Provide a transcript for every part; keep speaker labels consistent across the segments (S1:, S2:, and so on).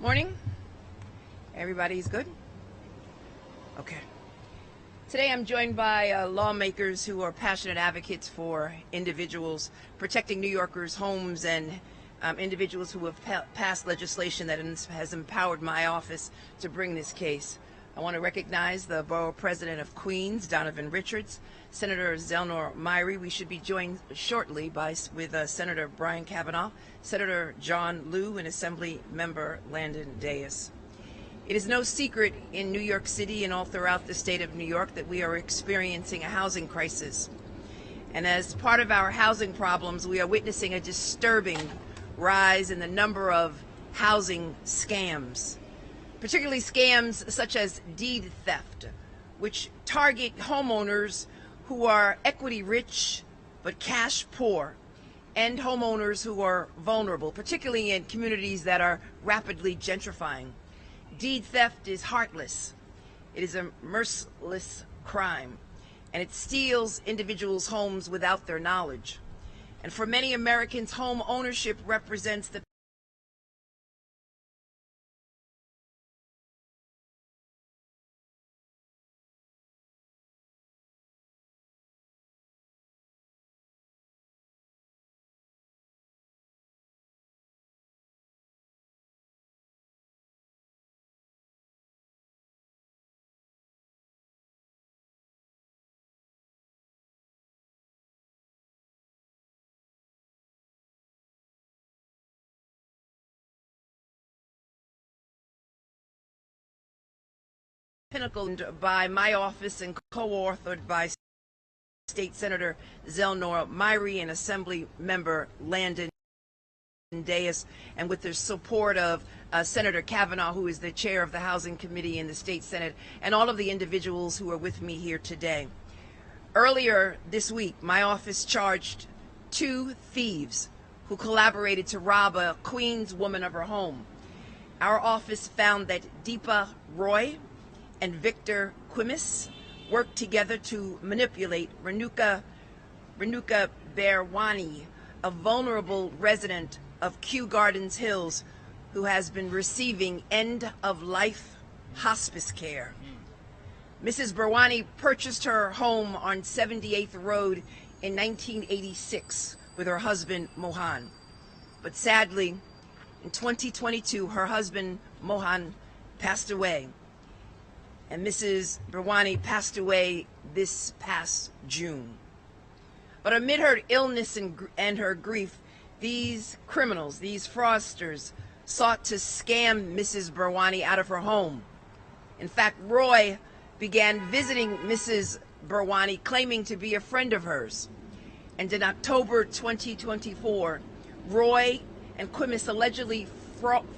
S1: Morning. Everybody's good? Okay. Today I'm joined by lawmakers who are passionate advocates for individuals, protecting New Yorkers' homes, and individuals who have passed legislation that has empowered my office to bring this case. I want to recognize the Borough President of Queens, Donovan Richards, Senator Zelnor Myrie. We should be joined shortly with Senator Brian Kavanaugh, Senator John Liu, and Assembly Member Landon Deus. It is no secret in New York City and all throughout the state of New York that we are experiencing a housing crisis. And as part of our housing problems, we are witnessing a disturbing rise in the number of housing scams, particularly scams such as deed theft, which target homeowners who are equity rich but cash poor, and homeowners who are vulnerable, particularly in communities that are rapidly gentrifying. Deed theft is heartless. It is a merciless crime, and it steals individuals' homes without their knowledge. And for many Americans, home ownership represents the pinnacle by my office and co-authored by State Senator Zelnor Myrie and Assembly Member Landon Deus, and with the support of Senator Kavanaugh, who is the chair of the Housing Committee in the State Senate, and all of the individuals who are with me here today. Earlier this week, my office charged 2 thieves who collaborated to rob a Queens woman of her home. Our office found that Deepa Roy and Victor Quimis worked together to manipulate Renuka Berwani, a vulnerable resident of Kew Gardens Hills who has been receiving end-of-life hospice care. Mrs. Berwani purchased her home on 78th Road in 1986 with her husband, Mohan. But sadly, in 2022, her husband, Mohan, passed away. And Mrs. Berwani passed away this past June. But amid her illness and her grief, these criminals, these fraudsters, sought to scam Mrs. Berwani out of her home. In fact, Roy began visiting Mrs. Berwani, claiming to be a friend of hers. And in October 2024, Roy and Quimis allegedly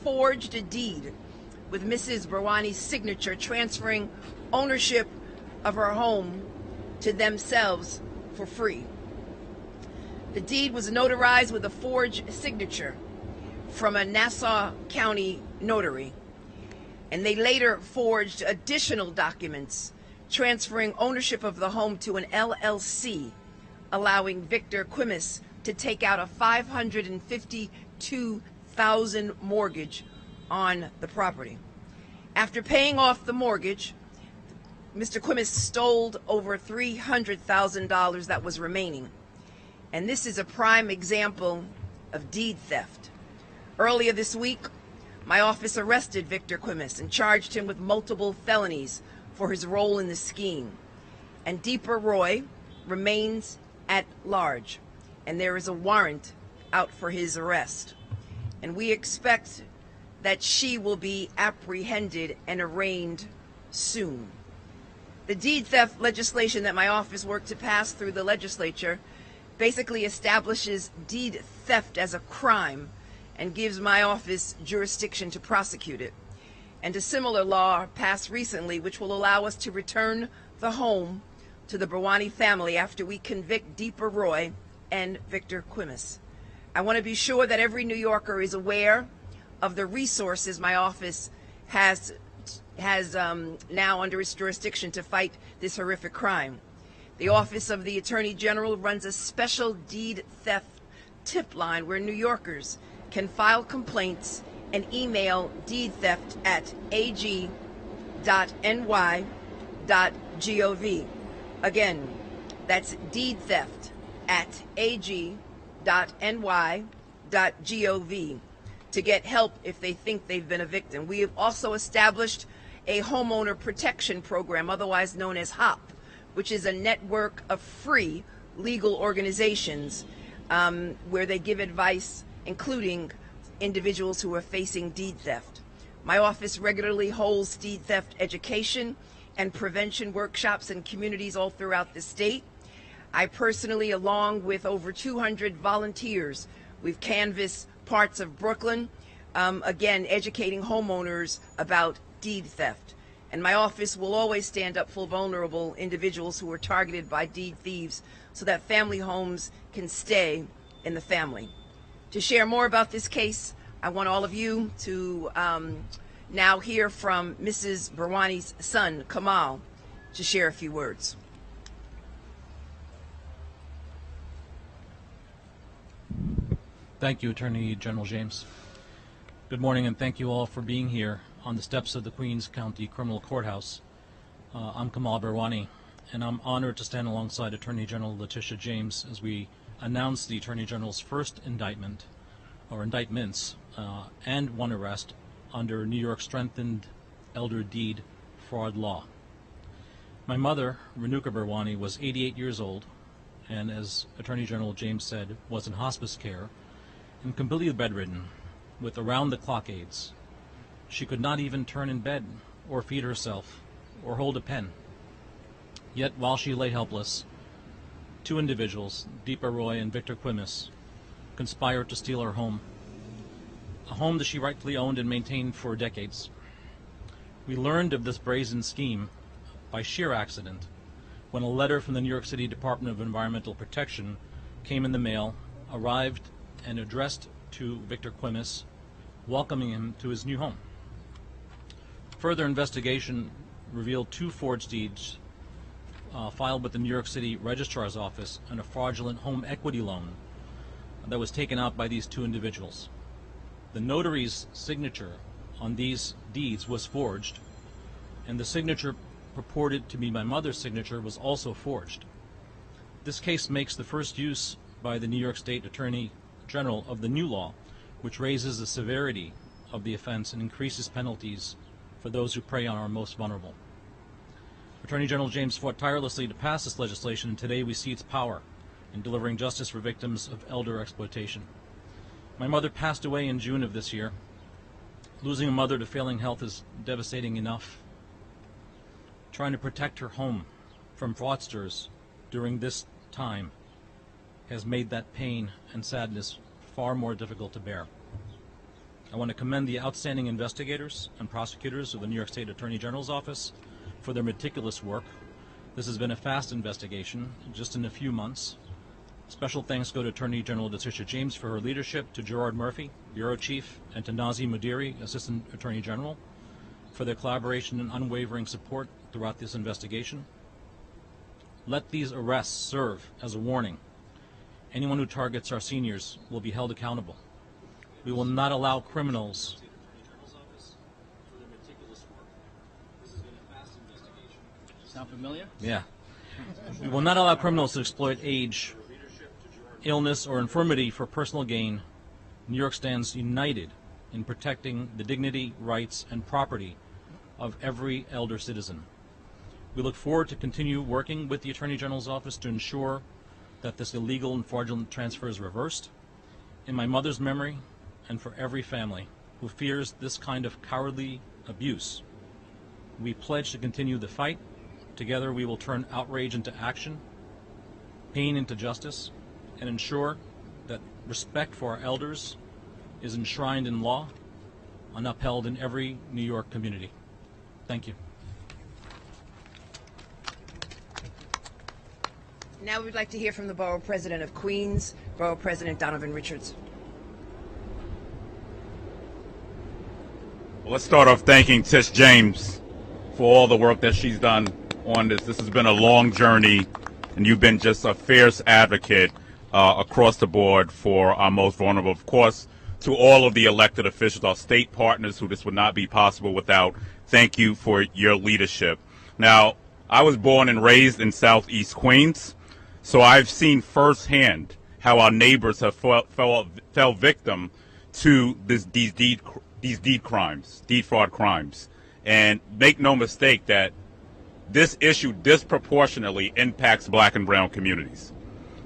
S1: forged a deed with Mrs. Berwani's signature, transferring ownership of her home to themselves for free. The deed was notarized with a forged signature from a Nassau County notary, and they later forged additional documents transferring ownership of the home to an LLC, allowing Victor Quimis to take out a $552,000 mortgage on the property. After paying off the mortgage, Mr. Quimis stole over $300,000 that was remaining. And this is a prime example of deed theft. Earlier this week, my office arrested Victor Quimis and charged him with multiple felonies for his role in the scheme. And Deepa Roy remains at large, and there is a warrant out for his arrest. And we expect that she will be apprehended and arraigned soon. The deed theft legislation that my office worked to pass through the legislature basically establishes deed theft as a crime and gives my office jurisdiction to prosecute it. And a similar law passed recently which will allow us to return the home to the Berwani family after we convict Deepa Roy and Victor Quimis. I want to be sure that every New Yorker is aware of the resources my office has now under its jurisdiction to fight this horrific crime. The Office of the Attorney General runs a special deed theft tip line where New Yorkers can file complaints and email deedtheft@ag.ny.gov. Again, that's deedtheft@ag.ny.gov to get help if they think they've been a victim. We have also established a homeowner protection program, otherwise known as HOP, which is a network of free legal organizations where they give advice, including individuals who are facing deed theft. My office regularly holds deed theft education and prevention workshops in communities all throughout the state. I personally, along with over 200 volunteers, we've canvassed parts of Brooklyn, again, educating homeowners about deed theft. And my office will always stand up for vulnerable individuals who are targeted by deed thieves so that family homes can stay in the family. To share more about this case, I want all of you to now hear from Mrs. Barwani's son, Kamal, to share a few words.
S2: Thank you, Attorney General James. Good morning, and thank you all for being here on the steps of the Queens County Criminal Courthouse. I'm Kamal Barwani, and I'm honored to stand alongside Attorney General Letitia James as we announce the Attorney General's first indictment, or indictments, and one arrest under New York strengthened elder deed fraud law. My mother, Renuka Barwani, was 88 years old, and as Attorney General James said, was in hospice care and completely bedridden with around-the-clock aids. She could not even turn in bed or feed herself or hold a pen. Yet while she lay helpless, two individuals, Deepa Roy and Victor Quimis, conspired to steal her home, a home that she rightfully owned and maintained for decades. We learned of this brazen scheme by sheer accident when a letter from the New York City Department of Environmental Protection came in the mail, arrived and addressed to Victor Quimis, welcoming him to his new home. Further investigation revealed two forged deeds filed with the New York City Registrar's Office and a fraudulent home equity loan that was taken out by these two individuals. The notary's signature on these deeds was forged, and the signature purported to be my mother's signature was also forged. This case makes the first use by the New York State Attorney General of the new law, which raises the severity of the offense and increases penalties for those who prey on our most vulnerable. Attorney General James fought tirelessly to pass this legislation, and today we see its power in delivering justice for victims of elder exploitation. My mother passed away in June of this year. Losing a mother to failing health is devastating enough. Trying to protect her home from fraudsters during this time has made that pain and sadness far more difficult to bear. I want to commend the outstanding investigators and prosecutors of the New York State Attorney General's Office for their meticulous work. This has been a fast investigation, just in a few months. Special thanks go to Attorney General Letitia James for her leadership, to Gerard Murphy, Bureau Chief, and to Nazi Mudiri, Assistant Attorney General, for their collaboration and unwavering support throughout this investigation. Let these arrests serve as a warning. Anyone who targets our seniors will be held accountable. We will not allow criminals. Sound familiar? Yeah. We will not allow criminals to exploit age, illness, or infirmity for personal gain. New York stands united in protecting the dignity, rights, and property of every elder citizen. We look forward to continue working with the Attorney General's Office to ensure that this illegal and fraudulent transfer is reversed. In my mother's memory, and for every family who fears this kind of cowardly abuse, we pledge to continue the fight. Together we will turn outrage into action, pain into justice, and ensure that respect for our elders is enshrined in law and upheld in every New York community. Thank you.
S1: Now we'd like to hear from the Borough President of Queens, Borough President Donovan Richards.
S3: Well, let's start off thanking Tish James for all the work that she's done on this. This has been a long journey, and you've been just a fierce advocate across the board for our most vulnerable. Of course, to all of the elected officials, our state partners who this would not be possible without, thank you for your leadership. Now, I was born and raised in Southeast Queens, so I've seen firsthand how our neighbors have fell victim to these deed fraud crimes. And make no mistake that this issue disproportionately impacts black and brown communities.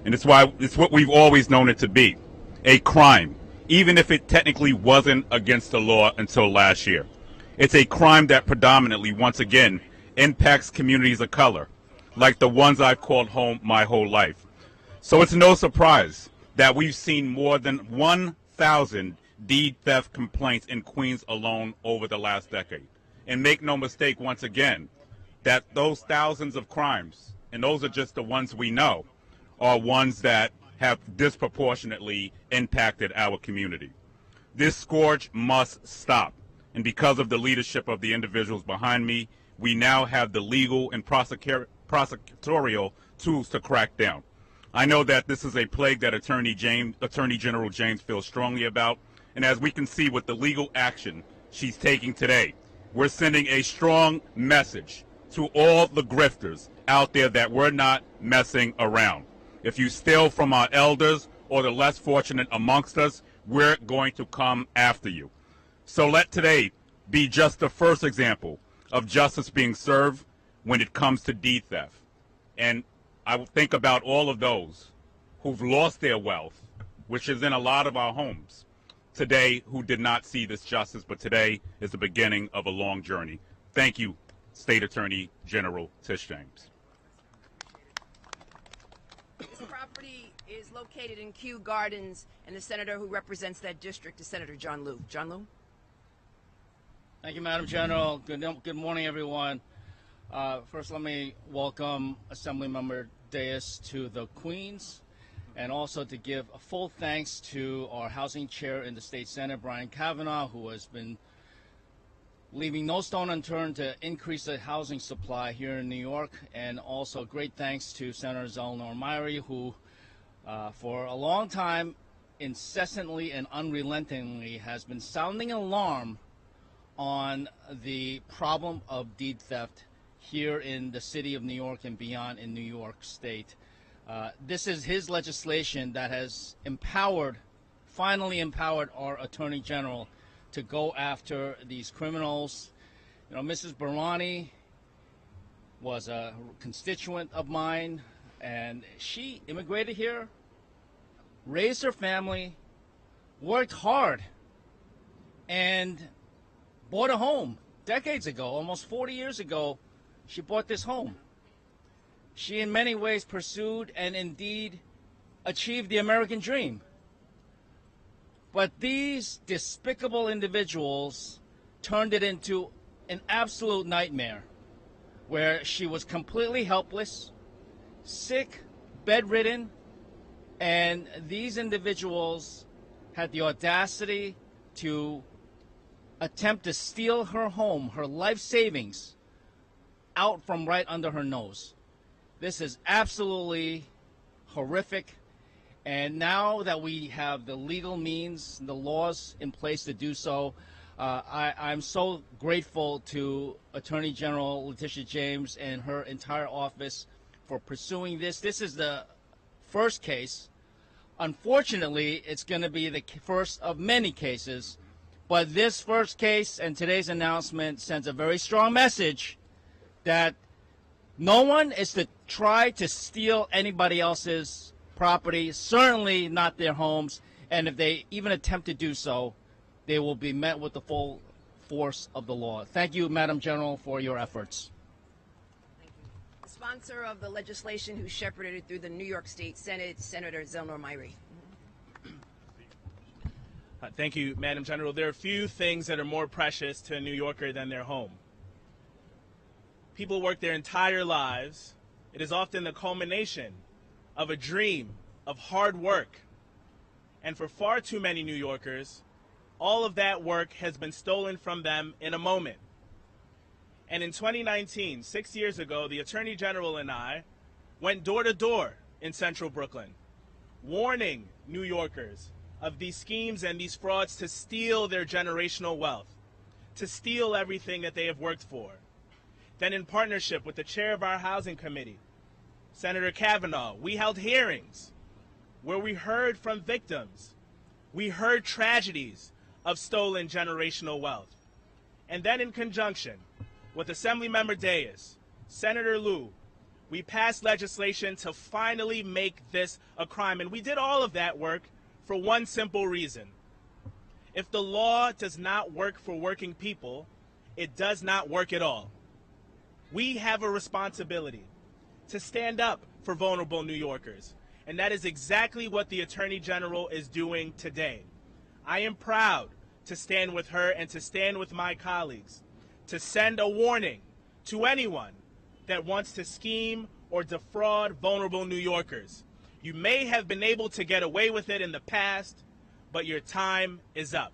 S3: And it's what we've always known it to be, a crime, even if it technically wasn't against the law until last year. It's a crime that predominantly, once again, impacts communities of color, like the ones I've called home my whole life. So it's no surprise that we've seen more than 1,000 deed theft complaints in Queens alone over the last decade. And make no mistake, once again, that those thousands of crimes, and those are just the ones we know, are ones that have disproportionately impacted our community. This scourge must stop. And because of the leadership of the individuals behind me, we now have the legal and prosecutorial tools to crack down. I know that this is a plague that Attorney General James feels strongly about, and as we can see with the legal action she's taking today, we're sending a strong message to all the grifters out there that we're not messing around. If you steal from our elders or the less fortunate amongst us, we're going to come after you. So let today be just the first example of justice being served when it comes to deed theft. And I will think about all of those who've lost their wealth, which is in a lot of our homes today, who did not see this justice, but today is the beginning of a long journey. Thank you, State Attorney General Tish James.
S1: This property is located in Kew Gardens, and the senator who represents that district is Senator John Liu. John Liu?
S4: Thank you, Madam General. Good morning, everyone. First, let me welcome Assemblymember Deus to the Queens, and also to give a full thanks to our housing chair in the State Senate, Brian Kavanaugh, who has been leaving no stone unturned to increase the housing supply here in New York. And also great thanks to Senator Eleanor Myrie, who for a long time incessantly and unrelentingly has been sounding alarm on the problem of deed theft here in the city of New York and beyond in New York State. This is his legislation that has finally empowered our Attorney General to go after these criminals. You know, Mrs. Barani was a constituent of mine, and she immigrated here, raised her family, worked hard, and bought a home decades ago, almost 40 years ago. She bought this home. She in many ways pursued and indeed achieved the American dream. But these despicable individuals turned it into an absolute nightmare, where she was completely helpless, sick, bedridden, and these individuals had the audacity to attempt to steal her home, her life savings, out from right under her nose. This is absolutely horrific. And now that we have the legal means, the laws in place to do so, I'm so grateful to Attorney General Letitia James and her entire office for pursuing this. This is the first case. Unfortunately, it's going to be the first of many cases. But this first case and today's announcement sends a very strong message that no one is to try to steal anybody else's property, certainly not their homes, and if they even attempt to do so, they will be met with the full force of the law. Thank you, Madam General, for your efforts.
S1: Thank you. The sponsor of the legislation who shepherded it through the New York State Senate, Senator Eleanor Myrie.
S5: Thank you, Madam General. There are few things that are more precious to a New Yorker than their home. People work their entire lives. It is often the culmination of a dream, of hard work. And for far too many New Yorkers, all of that work has been stolen from them in a moment. And in 2019, 6 years ago, the Attorney General and I went door to door in central Brooklyn, warning New Yorkers of these schemes and these frauds to steal their generational wealth, to steal everything that they have worked for. Then in partnership with the chair of our housing committee, Senator Kavanaugh, we held hearings where we heard from victims. We heard tragedies of stolen generational wealth. And then in conjunction with Assemblymember Deus, Senator Lieu, we passed legislation to finally make this a crime. And we did all of that work for one simple reason. If the law does not work for working people, it does not work at all. We have a responsibility to stand up for vulnerable New Yorkers. And that is exactly what the Attorney General is doing today. I am proud to stand with her and to stand with my colleagues, to send a warning to anyone that wants to scheme or defraud vulnerable New Yorkers. You may have been able to get away with it in the past, but your time is up.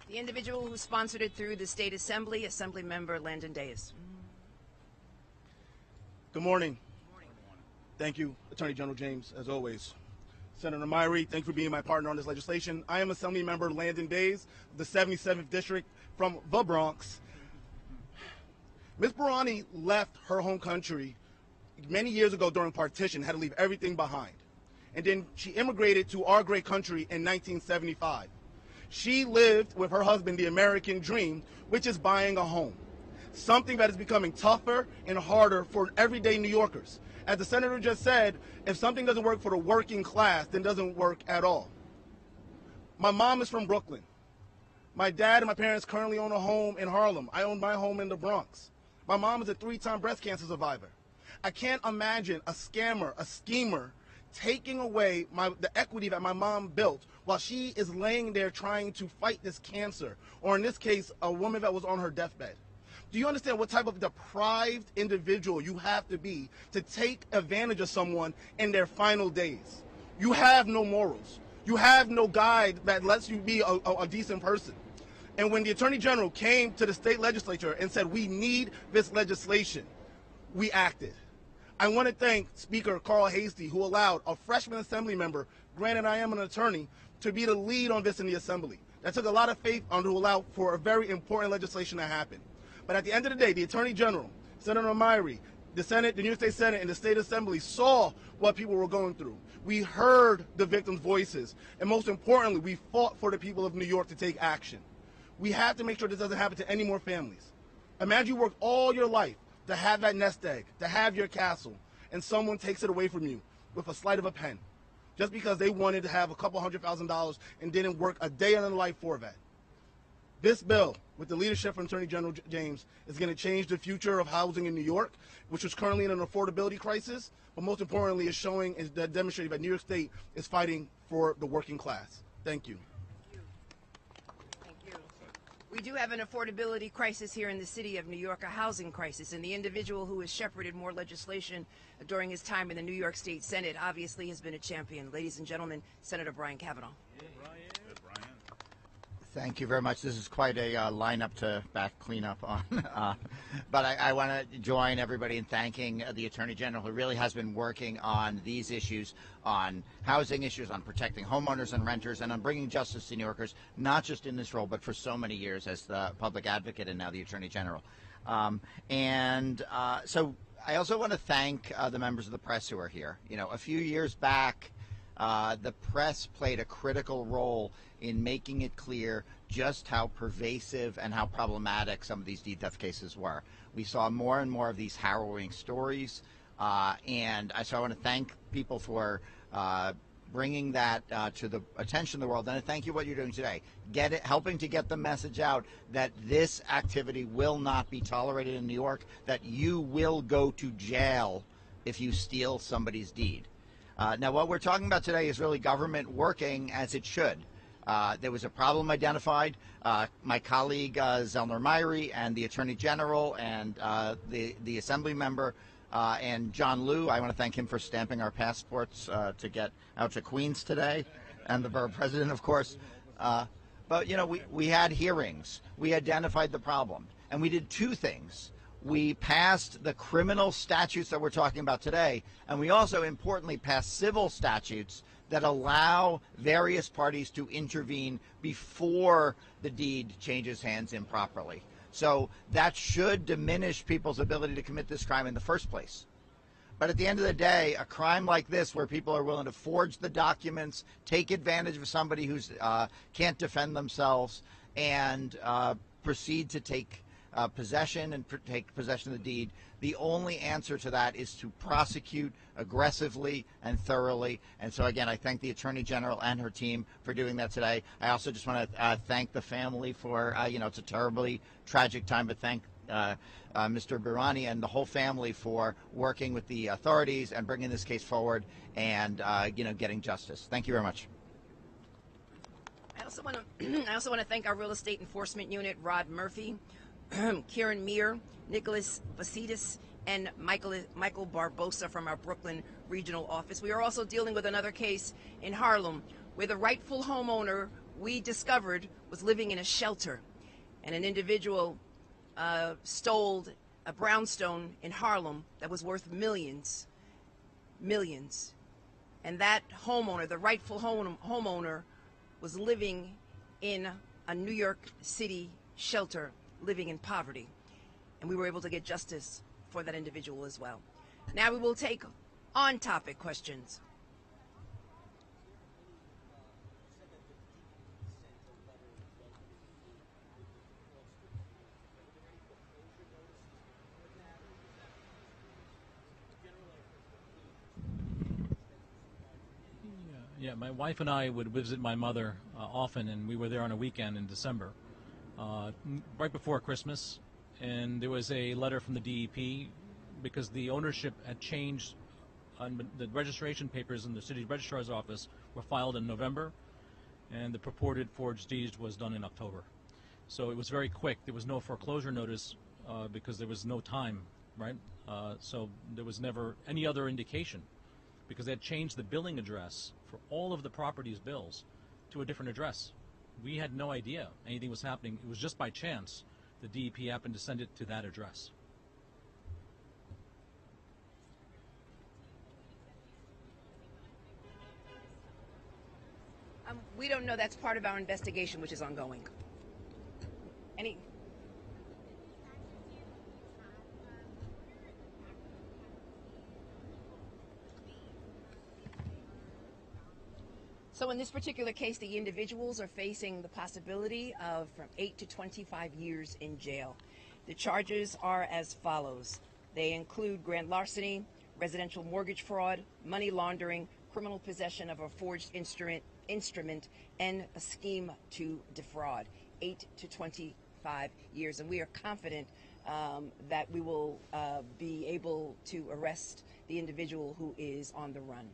S1: The individual who sponsored it through the State Assembly, Assemblymember Landon Deus.
S6: Good morning. Thank you, Attorney General James, as always. Senator Myrie, thank you for being my partner on this legislation. I am Assemblymember Landon Deus of the 77th District from the Bronx. Ms. Barani left her home country many years ago during partition, had to leave everything behind. And then she immigrated to our great country in 1975. She lived with her husband the American dream, which is buying a home. Something that is becoming tougher and harder for everyday New Yorkers. As the senator just said, if something doesn't work for the working class, then it doesn't work at all. My mom is from Brooklyn. My dad and my parents currently own a home in Harlem. I own my home in the Bronx. My mom is a 3-time breast cancer survivor. I can't imagine a scammer, a schemer, taking away the equity that my mom built while she is laying there trying to fight this cancer, or in this case, a woman that was on her deathbed. Do you understand what type of deprived individual you have to be to take advantage of someone in their final days? You have no morals. You have no guide that lets you be a decent person. And when the Attorney General came to the state legislature and said, we need this legislation, we acted. I want to thank Speaker Carl Hastie, who allowed a freshman assembly member, granted I am an attorney, to be the lead on this in the assembly. That took a lot of faith to allow for a very important legislation to happen. But at the end of the day, the Attorney General, Senator Myrie, the Senate, the New York State Senate, and the State Assembly saw what people were going through. We heard the victims' voices. And most importantly, we fought for the people of New York to take action. We have to make sure this doesn't happen to any more families. Imagine you worked all your life to have that nest egg, to have your castle, and someone takes it away from you with a sleight of a pen, just because they wanted to have a couple $100,000 and didn't work a day in their life for that. This bill, with the leadership from Attorney General James, is going to change the future of housing in New York, which is currently in an affordability crisis, but most importantly is showing, is demonstrating that New York State is fighting for the working class. Thank you.
S1: Thank you. We do have an affordability crisis here in the city of New York, a housing crisis, and the individual who has shepherded more legislation during his time in the New York State Senate obviously has been a champion. Ladies and gentlemen, Senator Brian Kavanaugh.
S7: Thank you very much. This is quite a lineup to back clean up on. But I want to join everybody in thanking the Attorney General, who really has been working on these issues, on housing issues, on protecting homeowners and renters, and on bringing justice to New Yorkers, not just in this role, but for so many years as the public advocate and now the Attorney General. So I also want to thank the members of the press who are here. You know, a few years back, the press played a critical role in making it clear just how pervasive and how problematic some of these deed theft cases were. We saw more and more of these harrowing stories, so I want to thank people for bringing that to the attention of the world, and I thank you for what you're doing today. Helping to get the message out that this activity will not be tolerated in New York, that you will go to jail if you steal somebody's deed. Now, what we're talking about today is really government working as it should. There was a problem identified. My colleague Zellner Myrie and the Attorney General and the Assembly member and John Lieu, I want to thank him for stamping our passports to get out to Queens today, and the borough president, of course. But, you know, we had hearings. We identified the problem. And we did two things. we passed the criminal statutes that we're talking about today, and we also importantly passed civil statutes that allow various parties to intervene before the deed changes hands improperly. So that should diminish people's ability to commit this crime in the first place. But at the end of the day, a crime like this, where people are willing to forge the documents, take advantage of somebody who can't defend themselves, and proceed to take possession and take possession of the deed, the only answer to that is to prosecute aggressively and thoroughly. And so again, I thank the Attorney General and her team for doing that today. I also just want to thank the family for, it's a terribly tragic time, but thank Mr. Birani and the whole family for working with the authorities and bringing this case forward and, getting justice. Thank you very much.
S1: I also want to thank our real estate enforcement unit, Rod Murphy, Kieran Meir, Nicholas Vasitis, and Michael Barbosa from our Brooklyn regional office. We are also dealing with another case in Harlem where the rightful homeowner we discovered was living in a shelter, and an individual stole a brownstone in Harlem that was worth millions. And that homeowner, the rightful homeowner, was living in a New York City shelter, living in poverty. And we were able to get justice for that individual as well. Now we will take on-topic questions.
S2: Yeah, my wife and I would visit my mother often, and we were there on a weekend in December, right before Christmas, and there was a letter from the DEP because the ownership had changed. The registration papers in the city registrar's office were filed in November, and the purported forged deed was done in October. So it was very quick. There was no foreclosure notice because there was no time, right? So there was never any other indication, because they had changed the billing address for all of the property's bills to a different address. We had no idea anything was happening. It was just by chance the DEP happened to send it to that address.
S1: We don't know. That's part of our investigation, which is ongoing. Any? So in this particular case, the individuals are facing the possibility of from 8 to 25 years in jail. The charges are as follows. They include grand larceny, residential mortgage fraud, money laundering, criminal possession of a forged instrument, and a scheme to defraud. 8 to 25 years. And we are confident that we will be able to arrest the individual who is on the run.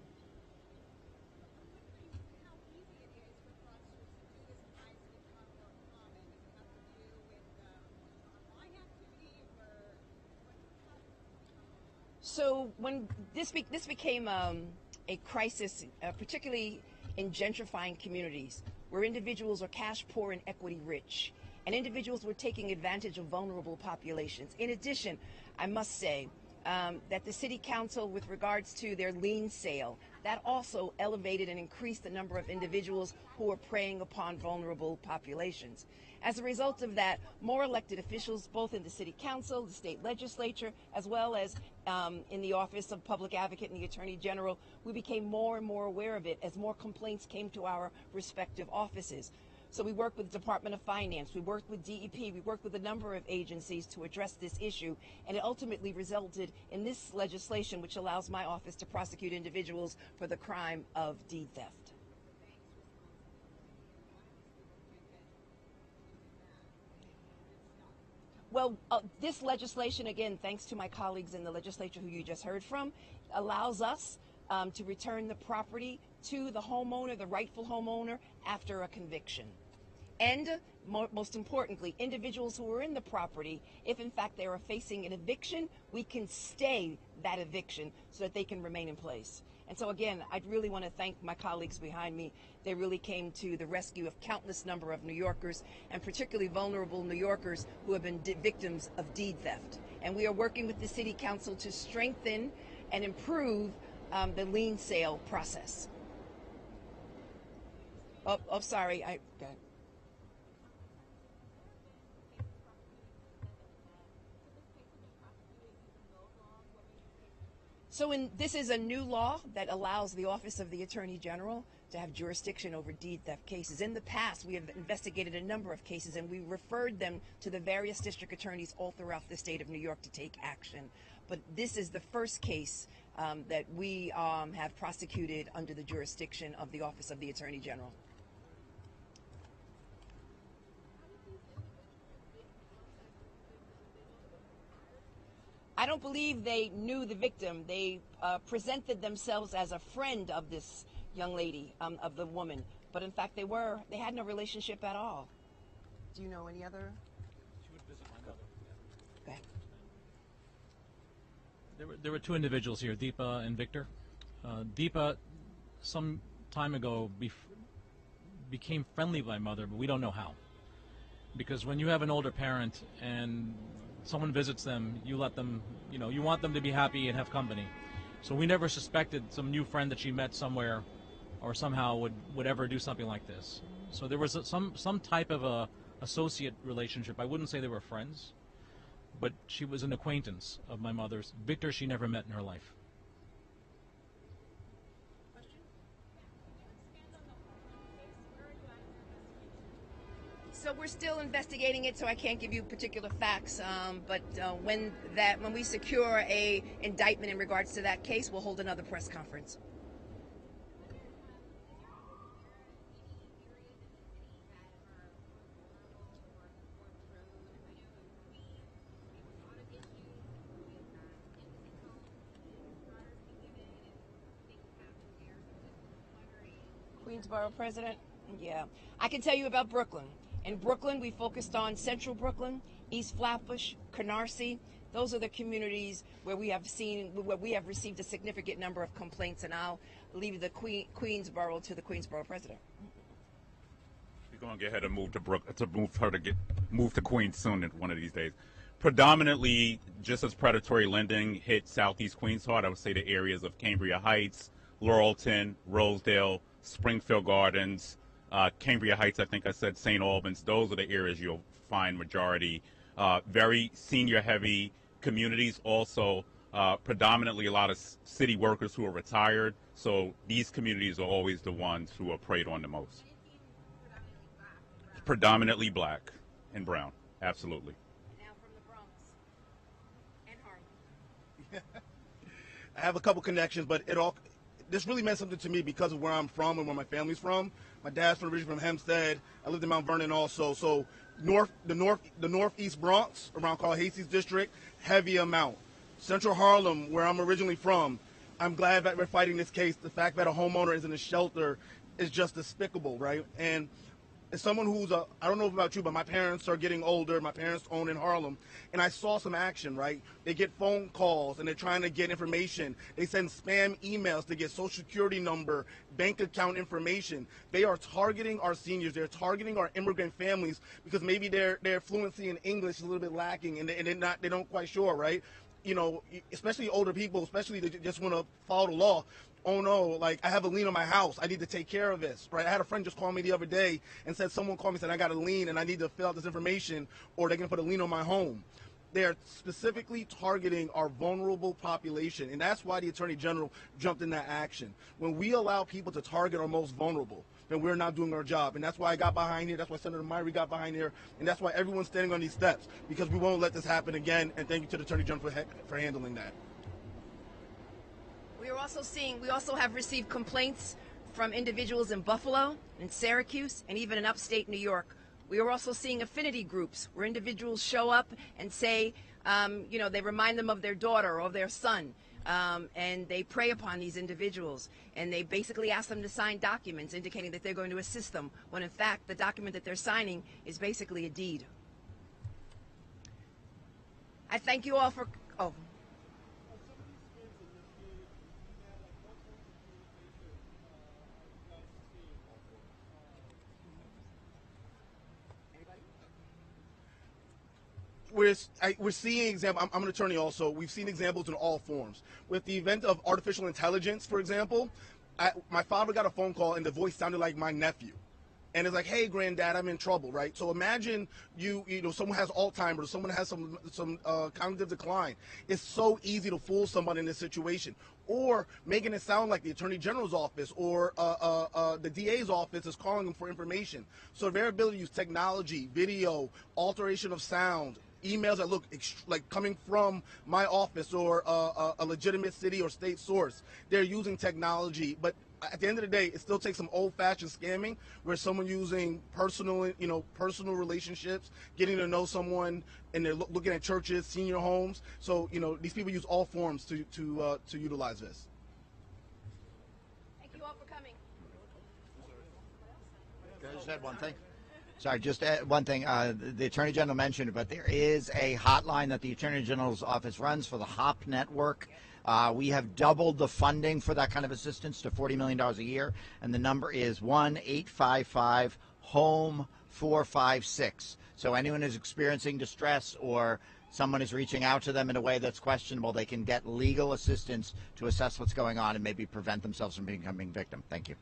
S1: So when this became a crisis, particularly in gentrifying communities, where individuals are cash poor and equity rich, and individuals were taking advantage of vulnerable populations. In addition, I must say that the City Council, with regards to their lien sale, that also elevated and increased the number of individuals who are preying upon vulnerable populations. As a result of that, more elected officials, both in the City Council, the state legislature, as well as in the Office of Public Advocate and the Attorney General, we became more and more aware of it as more complaints came to our respective offices. So we worked with the Department of Finance, we worked with DEP, we worked with a number of agencies to address this issue, and it ultimately resulted in this legislation, which allows my office to prosecute individuals for the crime of deed theft. Well, this legislation, again, thanks to my colleagues in the legislature who you just heard from, allows us to return the property to the homeowner, the rightful homeowner, after a conviction. And most importantly, individuals who are in the property, if in fact they are facing an eviction, we can stay that eviction so that they can remain in place. And so again, I'd really want to thank my colleagues behind me. They really came to the rescue of countless number of New Yorkers, and particularly vulnerable New Yorkers who have been victims of deed theft. and we are working with the City Council to strengthen and improve the lien sale process. Sorry. Go ahead. So this is a new law that allows the Office of the Attorney General to have jurisdiction over deed theft cases. In the past, we have investigated a number of cases, and we referred them to the various district attorneys all throughout the state of New York to take action. But this is the first case that we have prosecuted under the jurisdiction of the Office of the Attorney General. I don't believe they knew the victim. They presented themselves as a friend of this young lady, of the woman. But in fact, they had no relationship at all. Do you know any other?
S2: She would visit my mother.
S1: Go ahead.
S2: There were two individuals here, Deepa and Victor. Deepa, some time ago, became friendly with my mother, but we don't know how. Because when you have an older parent and someone visits them, you let them, you want them to be happy and have company. So we never suspected some new friend that she met somewhere or somehow would ever do something like this. So there was some type of a associate relationship. I wouldn't say they were friends, but she was an acquaintance of my mother's. Victor, she never met in her life.
S1: So we're still investigating it, so I can't give you particular facts. But when we secure a indictment in regards to that case, we'll hold another press conference. Queensborough president? Yeah. I can tell you about Brooklyn. In Brooklyn, we focused on Central Brooklyn, East Flatbush, Canarsie. Those are the communities where we have received a significant number of complaints, and I'll leave the Queensborough to the Queensborough president.
S3: We're going to get her to move to Queens soon one of these days. Predominantly, just as predatory lending hit Southeast Queens hard, I would say the areas of Cambria Heights, Laurelton, Rosedale, Springfield Gardens, Cambria Heights, I think I said St. Albans. Those are the areas you'll find majority. Very senior-heavy communities. Also, predominantly a lot of city workers who are retired. So these communities are always the ones who are preyed on the most. Predominantly black and brown. Absolutely.
S1: Now from the Bronx and Harlem.
S6: I have a couple connections, but this really meant something to me because of where I'm from and where my family's from. My dad's originally from Hempstead. I lived in Mount Vernon also. So the northeast Bronx around Carl Hasties district, heavy amount. Central Harlem, where I'm originally from, I'm glad that we're fighting this case. The fact that a homeowner is in a shelter is just despicable, right? And as someone who's I don't know about you, but my parents are getting older. My parents own in Harlem, and I saw some action, right? They get phone calls, and they're trying to get information. They send spam emails to get social security number, bank account information. They are targeting our seniors. They're targeting our immigrant families because maybe their fluency in English is a little bit lacking, and they don't quite sure, right? Especially older people, especially they just want to follow the law. Oh no, like I have a lien on my house. I need to take care of this, right? I had a friend just call me the other day and someone called me and said I got a lien and I need to fill out this information or they're going to put a lien on my home. They're specifically targeting our vulnerable population, and that's why the Attorney General jumped in that action. When we allow people to target our most vulnerable, then we're not doing our job, and that's why I got behind here. That's why Senator Myrie got behind here, and that's why everyone's standing on these steps, because we won't let this happen again, and thank you to the Attorney General for handling that.
S1: We also have received complaints from individuals in Buffalo, in Syracuse, and even in upstate New York. We are also seeing affinity groups where individuals show up and say, they remind them of their daughter or their son, and they prey upon these individuals. And they basically ask them to sign documents indicating that they're going to assist them, when in fact the document that they're signing is basically a deed. I thank you all for... Oh.
S6: we're seeing example. I'm an attorney also. We've seen examples in all forms. With the event of artificial intelligence, for example, my father got a phone call and the voice sounded like my nephew. And it's like, hey, granddad, I'm in trouble, right? So imagine you know, someone has Alzheimer's, someone has some cognitive decline. It's so easy to fool someone in this situation, or making it sound like the Attorney General's office or the DA's office is calling them for information. So their ability to use technology, video, alteration of sound, emails that look like coming from my office or a legitimate city or state source. They're using technology, but at the end of the day, it still takes some old-fashioned scamming where someone using personal relationships, getting to know someone, and they're looking at churches, senior homes. So, you know, these people use all forms to utilize this.
S1: Thank you all for coming.
S7: I just had one thing. Sorry, just one thing. The Attorney General mentioned it, but there is a hotline that the Attorney General's office runs for the HOP network. We have doubled the funding for that kind of assistance to $40 million a year, and the number is 1-855-HOME-456. So anyone who's experiencing distress or someone is reaching out to them in a way that's questionable, they can get legal assistance to assess what's going on and maybe prevent themselves from becoming a victim. Thank you.